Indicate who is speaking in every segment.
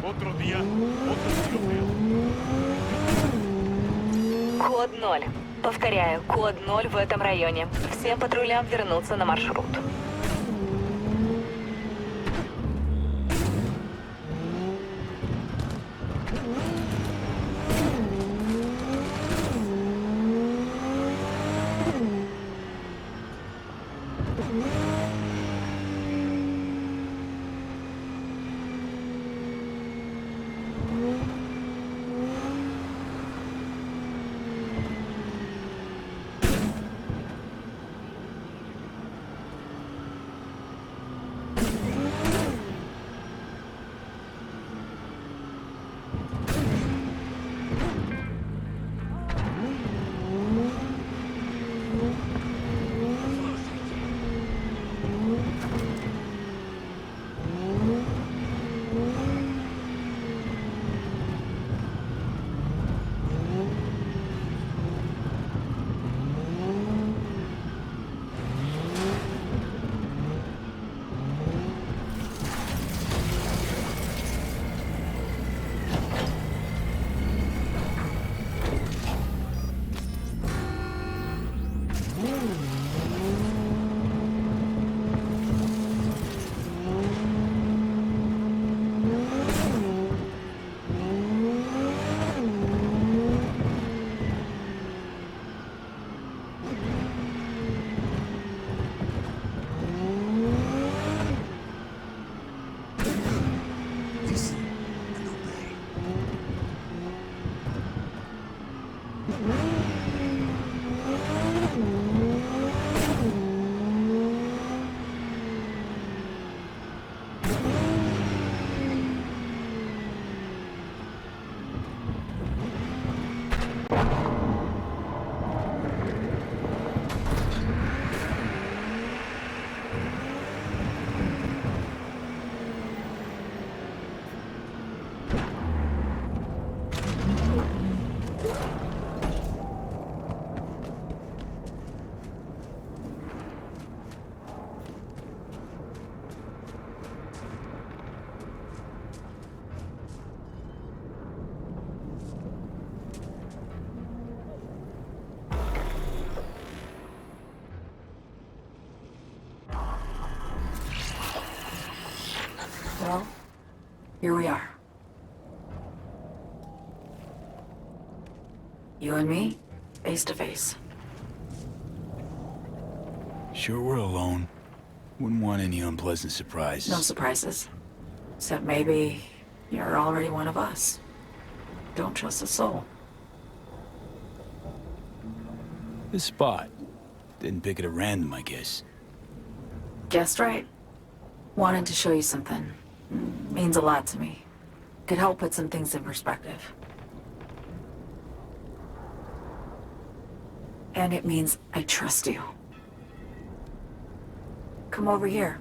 Speaker 1: Otro día, otro tiroteo.
Speaker 2: Код 0. Повторяю, код 0 в этом районе. Всем патрулям вернуться на маршрут.
Speaker 3: Well, here we are. You and me, face to face.
Speaker 4: Sure we're alone. Wouldn't want any unpleasant surprises.
Speaker 3: No surprises. Except maybe you're already one of us. Don't trust a soul.
Speaker 4: This spot. Didn't pick it at random, I guess.
Speaker 3: Guessed right. Wanted to show you something. Means a lot to me. Could help put some things in perspective. And it means I trust you. Come over here.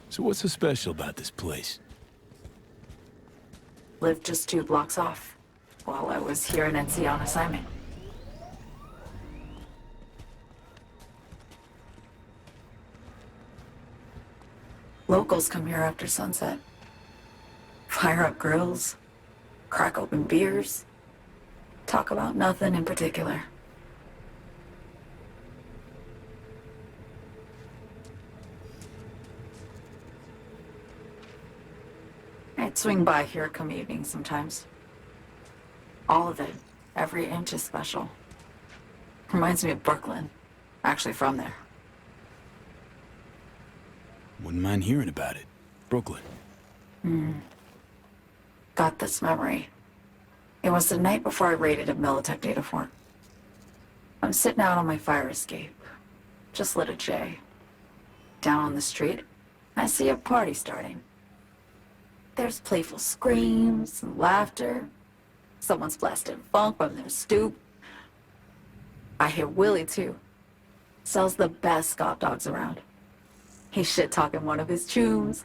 Speaker 4: So what's so special about this place?
Speaker 3: Lived just 2 blocks off, while I was here in NC on assignment. Locals come here after sunset. Fire up grills, crack open beers, talk about nothing in particular. I'd swing by here come evening sometimes. All of it, every inch is special. Reminds me of Brooklyn. Actually from there.
Speaker 4: Wouldn't mind hearing about it. Brooklyn.
Speaker 3: Got this memory. It was the night before I raided a Militech data fort. I'm sitting out on my fire escape. Just lit a J. Down on the street, I see a party starting. There's playful screams and laughter. Someone's blasting funk from their stoop. I hear Willie, too. Sells the best Scott dogs around. He's shit-talking one of his chooms.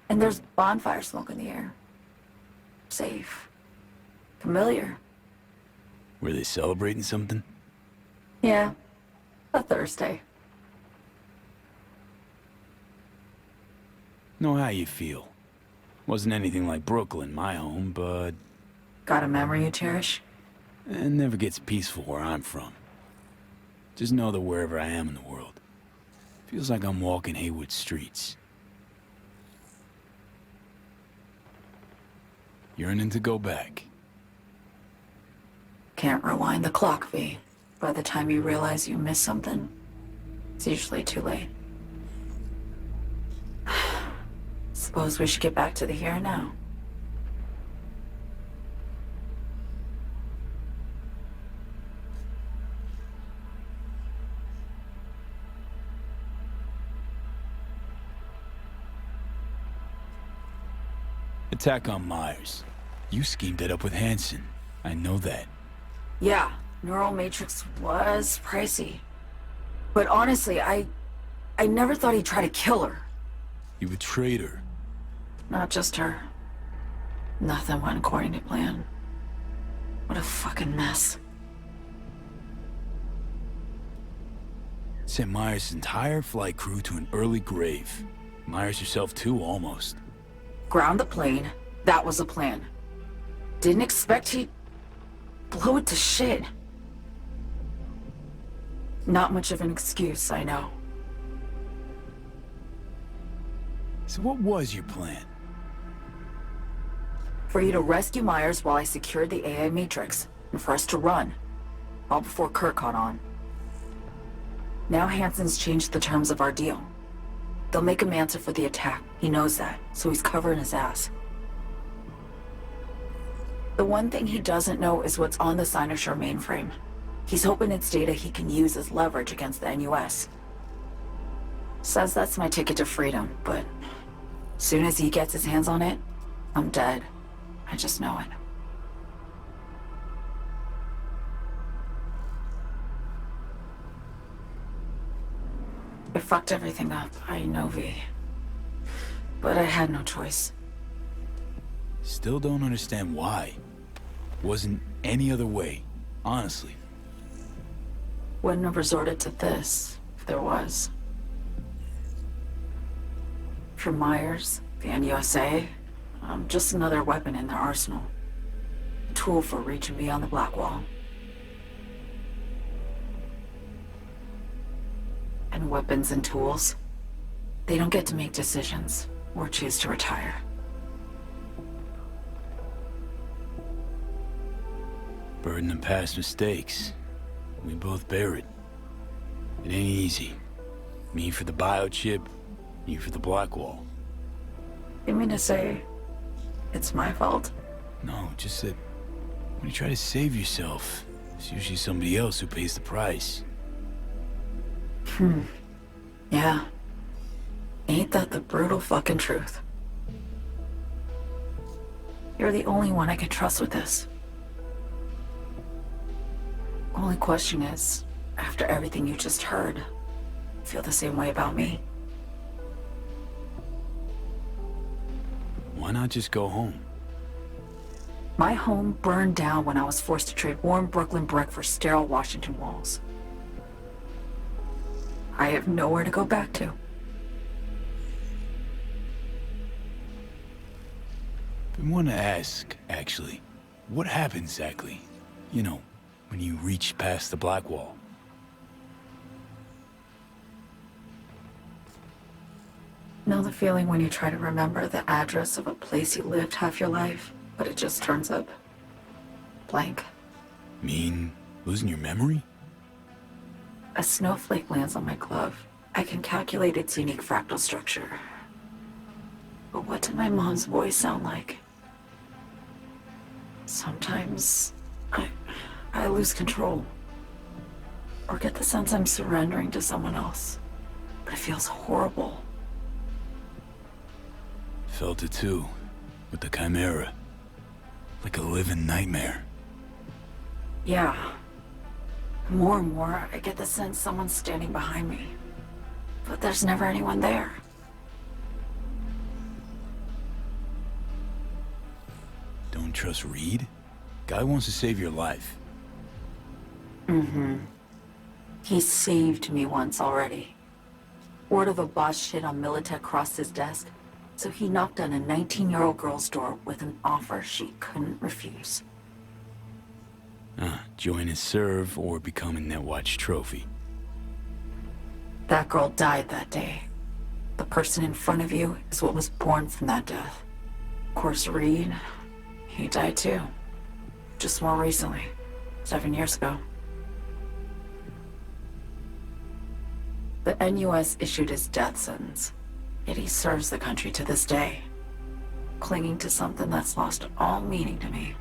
Speaker 3: And there's bonfire smoke in the air. Safe. Familiar.
Speaker 4: Were they celebrating something?
Speaker 3: Yeah. A Thursday.
Speaker 4: Know how you feel. Wasn't anything like Brooklyn, my home, but...
Speaker 3: Got a memory you cherish?
Speaker 4: It never gets peaceful where I'm from. Just know that wherever I am in the world, feels like I'm walking Haywood streets. Yearning to go back.
Speaker 3: Can't rewind the clock, V. By the time you realize you missed something, it's usually too late. Suppose we should get back to the here and now.
Speaker 4: Attack on Myers. You schemed it up with Hansen. I know that.
Speaker 3: Yeah, Neural Matrix was pricey. But honestly, I never thought he'd try to kill her.
Speaker 4: You betrayed her.
Speaker 3: Not just her. Nothing went according to plan. What a fucking mess.
Speaker 4: Sent Myers' entire flight crew to an early grave. Myers herself too, almost.
Speaker 3: Ground the plane. That was the plan. Didn't expect he'd blow it to shit. Not much of an excuse, I know.
Speaker 4: So what was your plan?
Speaker 3: For you to rescue Myers while I secured the AI Matrix, and for us to run, all before Kurt caught on. Now Hansen's changed the terms of our deal. They'll make him answer for the attack. He knows that, so he's covering his ass. The one thing he doesn't know is what's on the Cynosure mainframe. He's hoping it's data he can use as leverage against the NUS. Says that's my ticket to freedom, but soon as he gets his hands on it, I'm dead. I just know it. I fucked everything up, I know, V. But I had no choice.
Speaker 4: Still don't understand why. Wasn't any other way, honestly.
Speaker 3: Wouldn't have resorted to this, if there was. For Myers, the NUSA, I'm just another weapon in their arsenal. A tool for reaching beyond the Black Wall. And weapons and tools, they don't get to make decisions or choose to retire.
Speaker 4: Burden of past mistakes. We both bear it. It ain't easy. Me for the biochip, you for the Black Wall.
Speaker 3: You mean to say it's my fault?
Speaker 4: No, just that when you try to save yourself, it's usually somebody else who pays the price.
Speaker 3: Yeah. Ain't that the brutal fucking truth? You're the only one I can trust with this. Only question is, after everything you just heard, feel the same way about me?
Speaker 4: Why not just go home?
Speaker 3: My home burned down when I was forced to trade warm Brooklyn brick for sterile Washington walls. I have nowhere to go back to.
Speaker 4: I want to ask, actually, what happened exactly? You know, when you reach past the Black Wall.
Speaker 3: Know the feeling when you try to remember the address of a place you lived half your life, but it just turns up blank?
Speaker 4: Mean losing your memory?
Speaker 3: A snowflake lands on my glove. I can calculate its unique fractal structure. But what did my mom's voice sound like? Sometimes I lose control. Or get the sense I'm surrendering to someone else. But it feels horrible.
Speaker 4: Felt it too, with the Chimera. Like a living nightmare.
Speaker 3: Yeah. More and more, I get the sense someone's standing behind me. But there's never anyone there.
Speaker 4: trust Reed? Guy wants to save your life.
Speaker 3: He saved me once already. Word of a boss shit on Militech crossed his desk, so he knocked on a 19-year-old girl's door with an offer she couldn't refuse.
Speaker 4: Join his serve or become a Netwatch trophy.
Speaker 3: That girl died that day. The person in front of you is what was born from that death. Of course, Reed, he died too. Just more recently, 7 years ago. The NUS issued his death sentence, yet he serves the country to this day, clinging to something that's lost all meaning to me.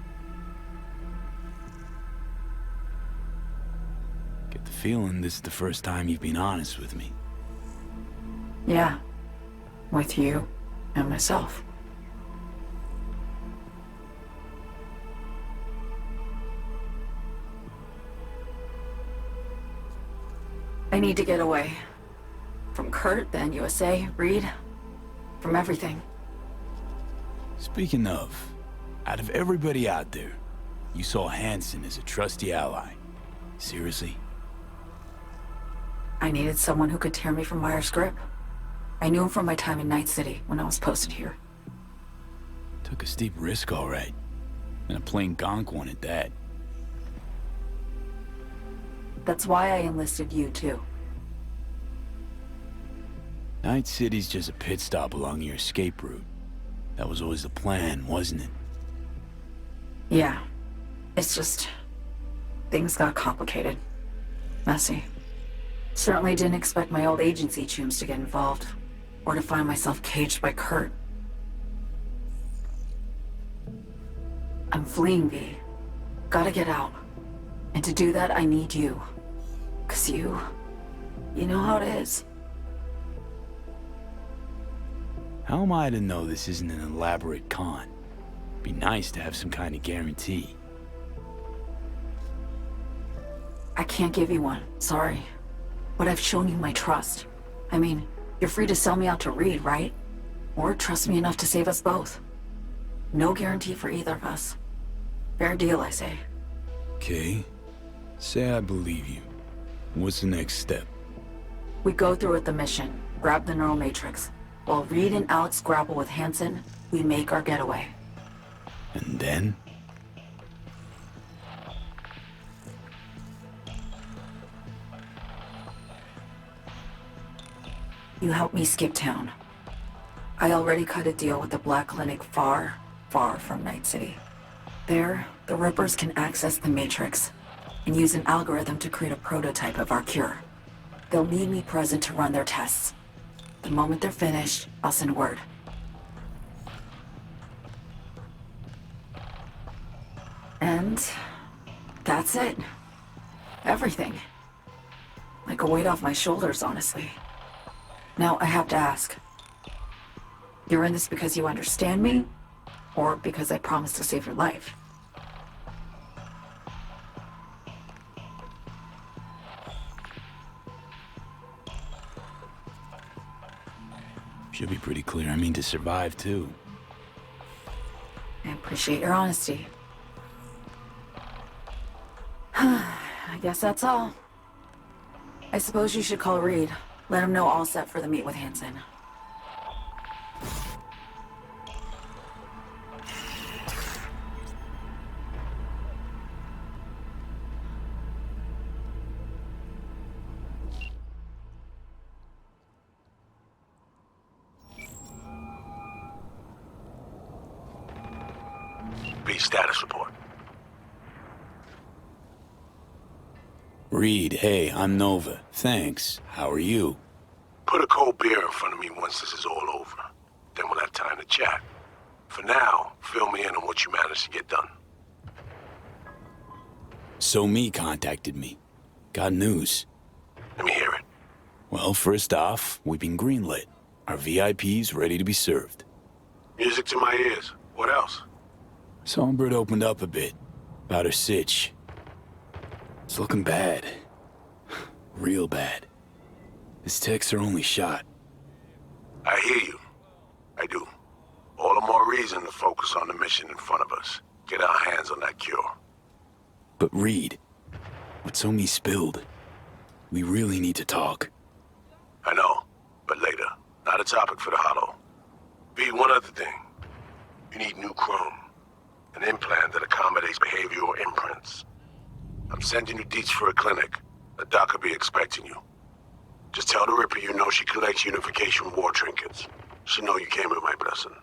Speaker 4: Get the feeling this is the first time you've been honest with me.
Speaker 3: Yeah, with you and myself. I need to get away. From Kurt, the NUSA, Reed, from everything.
Speaker 4: Speaking of, out of everybody out there, you saw Hansen as a trusty ally. Seriously?
Speaker 3: I needed someone who could tear me from Myers' grip. I knew him from my time in Night City when I was posted here.
Speaker 4: Took a steep risk, all right. And a plain gonk one at that.
Speaker 3: That's why I enlisted you, too.
Speaker 4: Night City's just a pit stop along your escape route. That was always the plan, wasn't it?
Speaker 3: Yeah. It's just... things got complicated. Messy. Certainly didn't expect my old agency chooms to get involved. Or to find myself caged by Kurt. I'm fleeing, V. Gotta get out. And to do that, I need you. 'Cause you know how it is.
Speaker 4: How am I to know this isn't an elaborate con? Be nice to have some kind of guarantee.
Speaker 3: I can't give you one, sorry. But I've shown you my trust. I mean, you're free to sell me out to Reed, right? Or trust me enough to save us both. No guarantee for either of us. Fair deal, I say.
Speaker 4: Okay. Say I believe you. What's the next step?
Speaker 3: We go through with the mission, grab the neural matrix. While Reed and Alex grapple with Hansen, we make our getaway.
Speaker 4: And then?
Speaker 3: You help me skip town. I already cut a deal with the Black Clinic far, far from Night City. There, the Rippers can access the Matrix and use an algorithm to create a prototype of our cure. They'll need me present to run their tests. The moment they're finished, I'll send word. And that's it. Everything. Like a weight off my shoulders, honestly. Now, I have to ask. You're in this because you understand me? Or because I promised to save your life?
Speaker 4: Should be pretty clear. I mean to survive, too.
Speaker 3: I appreciate your honesty. I guess that's all. I suppose you should call Reed. Let him know all set for the meet with Hansen.
Speaker 5: B status report.
Speaker 4: Reed, hey, I'm Nova. Thanks. How are you?
Speaker 5: Put a cold beer in front of me once this is all over. Then we'll have time to chat. For now, fill me in on what you managed to get done.
Speaker 4: So Me contacted me. Got news.
Speaker 5: Let me hear it.
Speaker 4: Well, first off, we've been greenlit. Our VIPs ready to be served.
Speaker 5: Music to my ears. What else?
Speaker 4: Songbird opened up a bit. About her sitch. It's looking bad. Real bad. His tech's her only shot.
Speaker 5: I hear you. I do. All the more reason to focus on the mission in front of us. get our hands on that cure.
Speaker 4: But Reed, what's on me spilled? We really need to talk.
Speaker 5: I know, but later. Not a topic for the Hollow. V, one other thing. You need new chrome. An implant that accommodates behavioral imprints. I'm sending you deets for a clinic. The doc will be expecting you. Just tell the Ripper you know she collects unification war trinkets. She know you came with my blessing.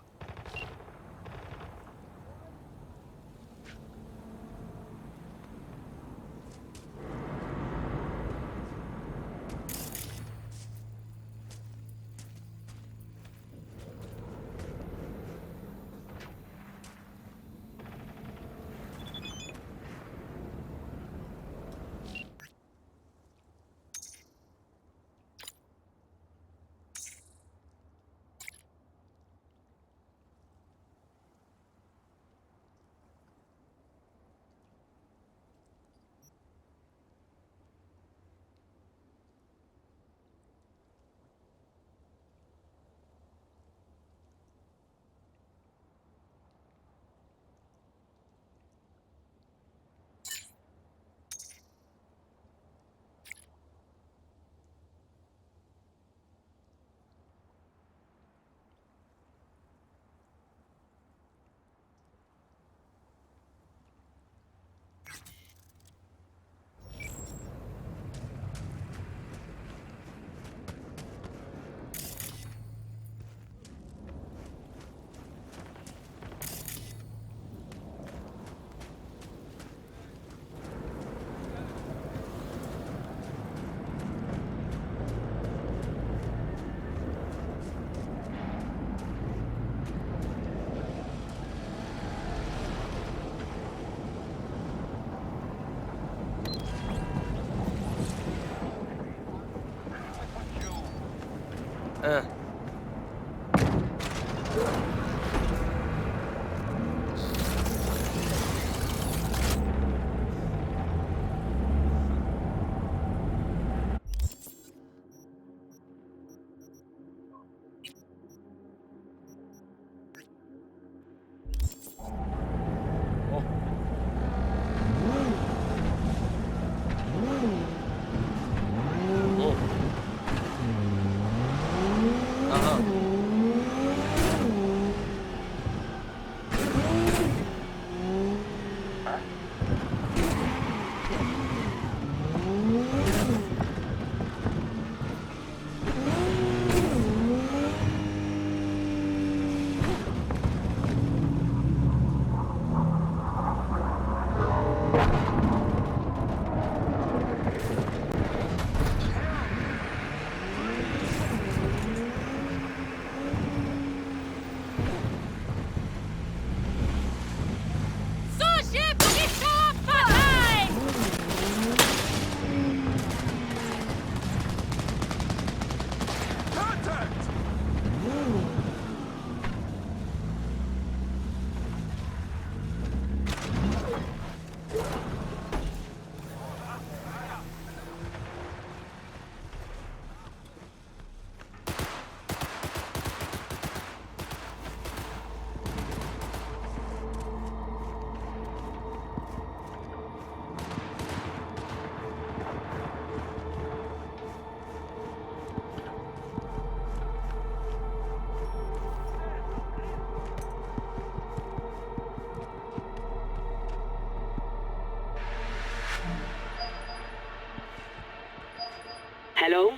Speaker 6: Hello?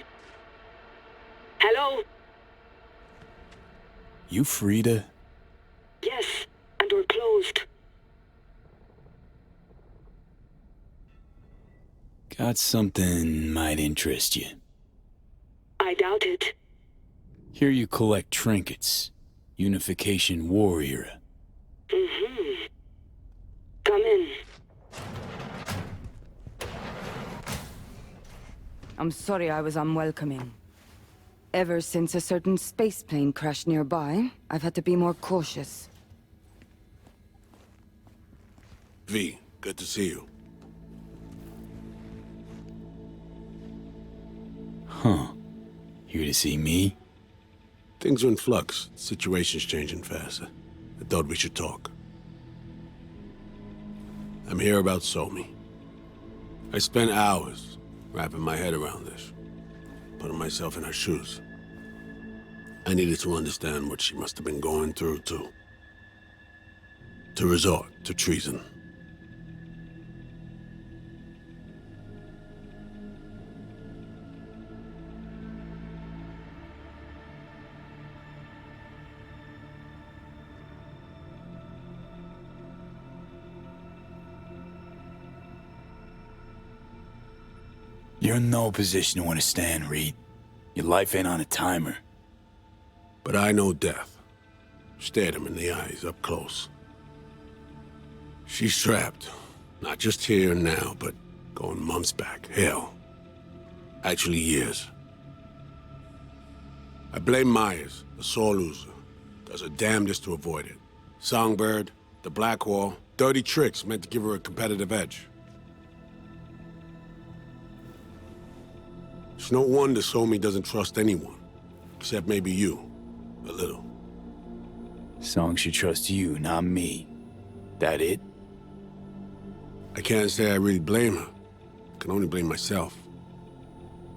Speaker 6: Hello?
Speaker 4: You Frida?
Speaker 6: Yes, and we're closed.
Speaker 4: Got something might interest you.
Speaker 6: I doubt it.
Speaker 4: Here you collect trinkets. Unification war era.
Speaker 6: Mm-hmm. Come in.
Speaker 7: I'm sorry I was unwelcoming. Ever since a certain space plane crashed nearby, I've had to be more cautious.
Speaker 5: V, good to see you.
Speaker 4: Huh. Here to see me?
Speaker 5: Things are in flux. Situation's changing fast. I thought we should talk. I'm here about Somi. I spent hours wrapping my head around this, putting myself in her shoes. I needed to understand what she must have been going through, too. To resort to treason.
Speaker 4: You're in no position to understand, Reed. Your life ain't on a timer.
Speaker 5: But I know death. Stared him in the eyes up close. She's trapped. Not just here and now, but going months back. Hell. Actually years. I blame Myers, a sore loser. Does her damnedest to avoid it. Songbird, the Blackwall, dirty tricks meant to give her a competitive edge. It's no wonder Somi doesn't trust anyone. Except maybe you. A little.
Speaker 4: Song should trust you, not me. That it?
Speaker 5: I can't say I really blame her. I can only blame myself.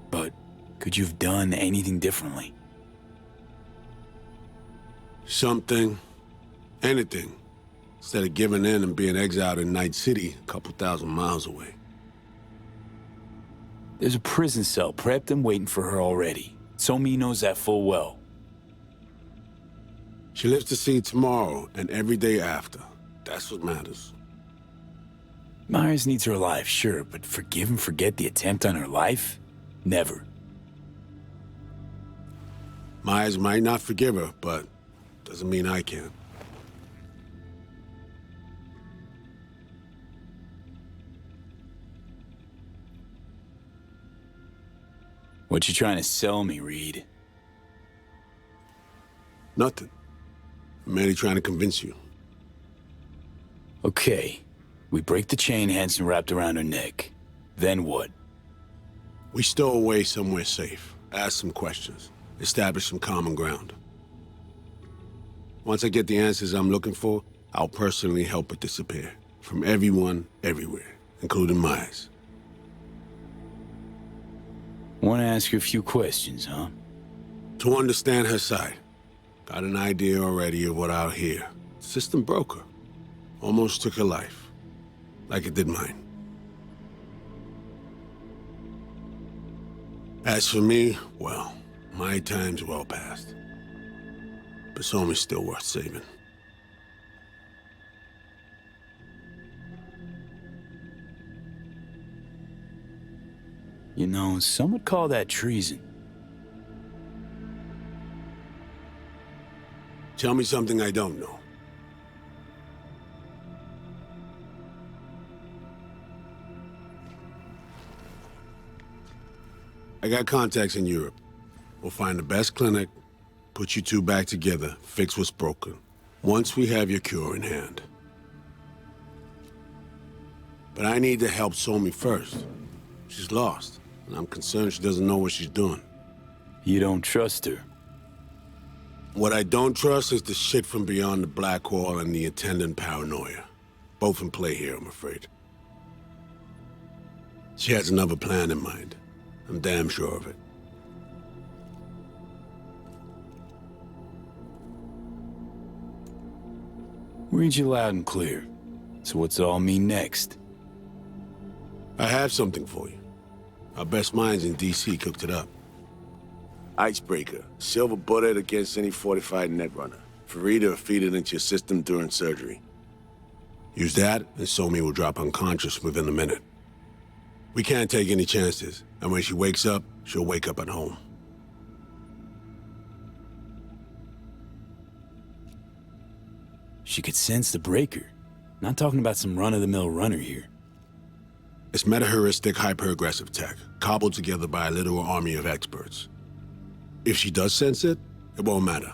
Speaker 4: But could you have done anything differently?
Speaker 5: Something. Anything. Instead of giving in and being exiled in Night City, a couple thousand miles away.
Speaker 4: There's a prison cell prepped and waiting for her already. Somi knows that full well.
Speaker 5: She lives to see tomorrow and every day after. That's what matters.
Speaker 4: Myers needs her alive, sure, but forgive and forget the attempt on her life? Never.
Speaker 5: Myers might not forgive her, but doesn't mean I can.
Speaker 4: What you trying to sell me, Reed?
Speaker 5: Nothing. I'm merely trying to convince you.
Speaker 4: Okay. We break the chain Hanson wrapped around her neck. Then what?
Speaker 5: We stow away somewhere safe, ask some questions, establish some common ground. Once I get the answers I'm looking for, I'll personally help her disappear. From everyone, everywhere, including Myers.
Speaker 4: Want to ask you a few questions, huh?
Speaker 5: To understand her side. Got an idea already of what I'll hear. System broke her. Almost took her life. Like it did mine. As for me, well, my time's well past. But Somi's still worth saving.
Speaker 4: You know, some would call that treason.
Speaker 5: Tell me something I don't know. I got contacts in Europe. We'll find the best clinic, put you two back together, fix what's broken. Once we have your cure in hand. But I need to help Somi first. She's lost, and I'm concerned she doesn't know what she's doing.
Speaker 4: You don't trust her?
Speaker 5: What I don't trust is the shit from beyond the Blackwall and the attendant paranoia. Both in play here, I'm afraid. She has another plan in mind. I'm damn sure of it.
Speaker 4: Read you loud and clear. So what's it all mean next?
Speaker 5: I have something for you. Our best minds in DC cooked it up. Icebreaker. Silver bullet against any fortified netrunner. Farida feed it into your system during surgery. Use that, and Somi will drop unconscious within a minute. We can't take any chances, and when she wakes up, she'll wake up at home.
Speaker 4: She could sense the breaker. Not talking about some run-of-the-mill runner here.
Speaker 5: It's meta-heuristic hyper-aggressive tech, cobbled together by a literal army of experts. If she does sense it, it won't matter.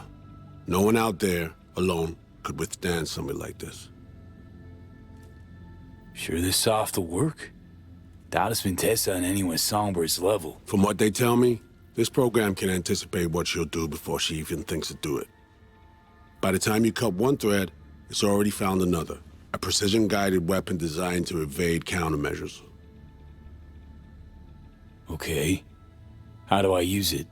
Speaker 5: No one out there, alone, could withstand something like this.
Speaker 4: Sure this soft will work? Doubt it's been tested on anyone Songbird's level.
Speaker 5: From what they tell me, this program can anticipate what she'll do before she even thinks to do it. By the time you cut one thread, it's already found another, A precision-guided weapon designed to evade countermeasures.
Speaker 4: Okay. How do I use it?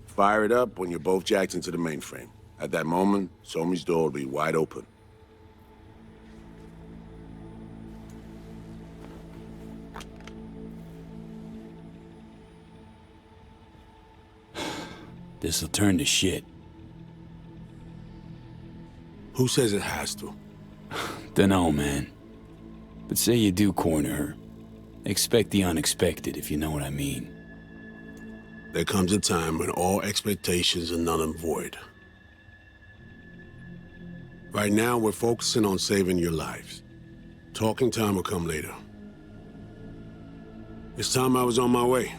Speaker 5: Fire it up when you're both jacked into the mainframe. At that moment, Somi's door will be wide open.
Speaker 4: This'll turn to shit.
Speaker 5: Who says it has to?
Speaker 4: Dunno, man. But say you do corner her. Expect the unexpected, if you know what I mean.
Speaker 5: There comes a time when all expectations are null and void. Right now, we're focusing on saving your lives. Talking time will come later. It's time I was on my way.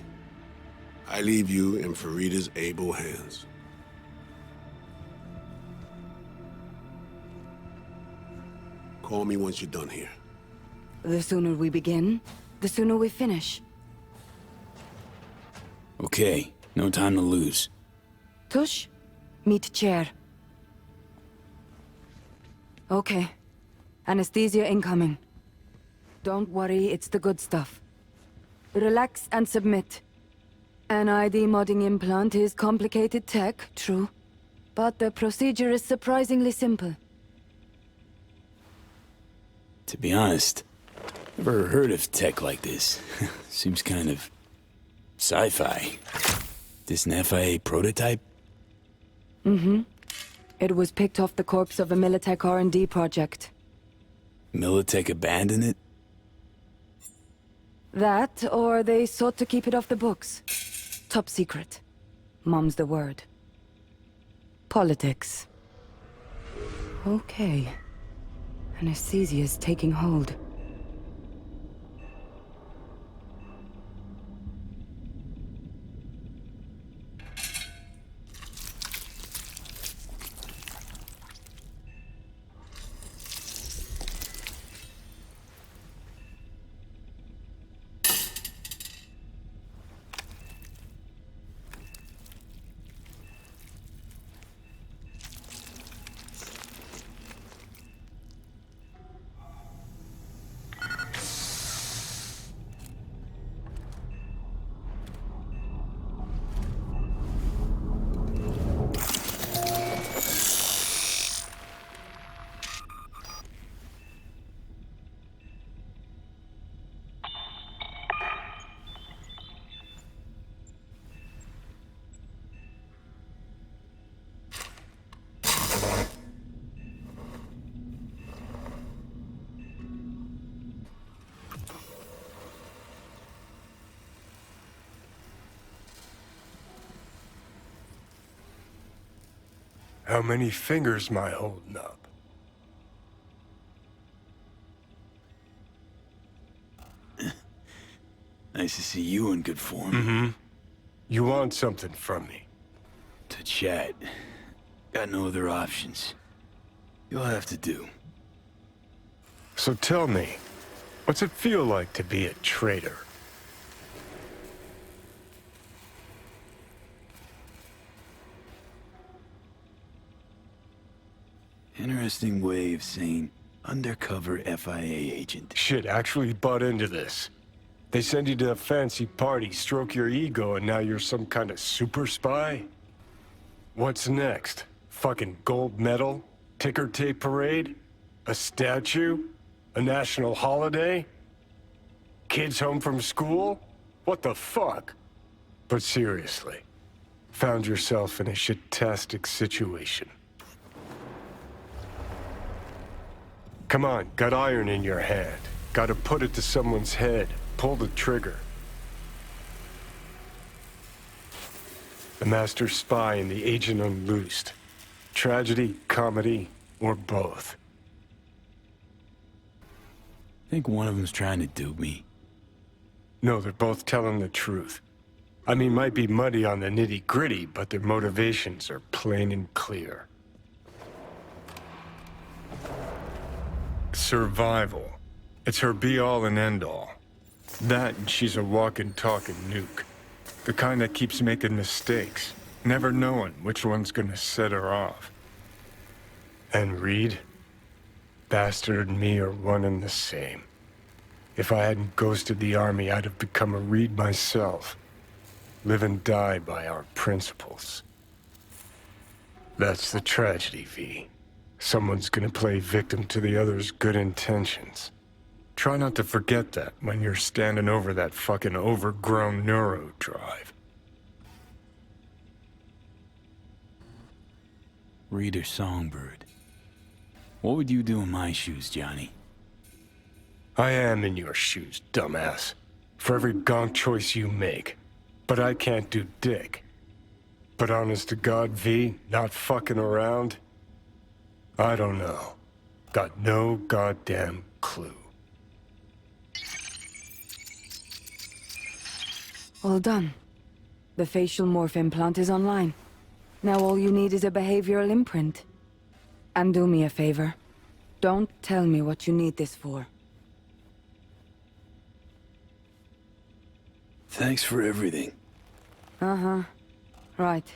Speaker 5: I leave you in Farida's able hands. Call me once you're done here.
Speaker 7: The sooner we begin, the sooner we finish.
Speaker 4: Okay, no time to lose.
Speaker 7: Tush, meet chair. Okay. Anesthesia incoming. Don't worry, it's the good stuff. Relax and submit. An ID modding implant is complicated tech, true. But the procedure is surprisingly simple.
Speaker 4: To be honest, never heard of tech like this. Seems kind of sci-fi. This an FIA prototype?
Speaker 7: Mm-hmm. It was picked off the corpse of a Militech R&D project.
Speaker 4: Militech abandoned it?
Speaker 7: That, or they sought to keep it off the books. Top secret. Mom's the word. Politics. Okay. Anesthesia's taking hold.
Speaker 8: How many fingers am I holding up?
Speaker 4: Nice to see you in good form.
Speaker 8: Mm-hmm. You want something from me?
Speaker 4: To chat. Got no other options. You'll have to do.
Speaker 8: So tell me, what's it feel like to be a traitor?
Speaker 4: Interesting way of saying undercover FIA agent.
Speaker 8: Shit, actually butt into this. They send you to a fancy party, stroke your ego, and now you're some kind of super spy? What's next? Fucking gold medal? Ticker tape parade? A statue? A national holiday? Kids home from school? What the fuck? But seriously, found yourself in a shit-tastic situation. Come on, got iron in your hand. Gotta put it to someone's head. Pull the trigger. The master spy and the agent unloosed. Tragedy, comedy, or both.
Speaker 4: Think one of them's trying to dupe me.
Speaker 8: No, they're both telling the truth. I mean, might be muddy on the nitty-gritty, but their motivations are plain and clear. Survival. It's her be-all and end-all. That and she's a walking, talking nuke. The kind that keeps making mistakes. never knowing which one's gonna set her off. And Reed? Bastard and me are one and the same. If I hadn't ghosted the army, I'd have become a Reed myself. Live and die by our principles. That's the tragedy, V. Someone's gonna play victim to the other's good intentions. Try not to forget that when you're standing over that fucking overgrown neuro drive.
Speaker 4: Reader Songbird. What would you do in my shoes, Johnny?
Speaker 8: I am in your shoes, dumbass. For every gonk choice you make. But I can't do dick. But honest to God, V, not fucking around? I don't know. Got no goddamn clue.
Speaker 7: All done. The facial morph implant is online. Now all you need is a behavioral imprint. And do me a favor. Don't tell me what you need this for.
Speaker 4: Thanks for everything.
Speaker 7: Uh-huh. Right.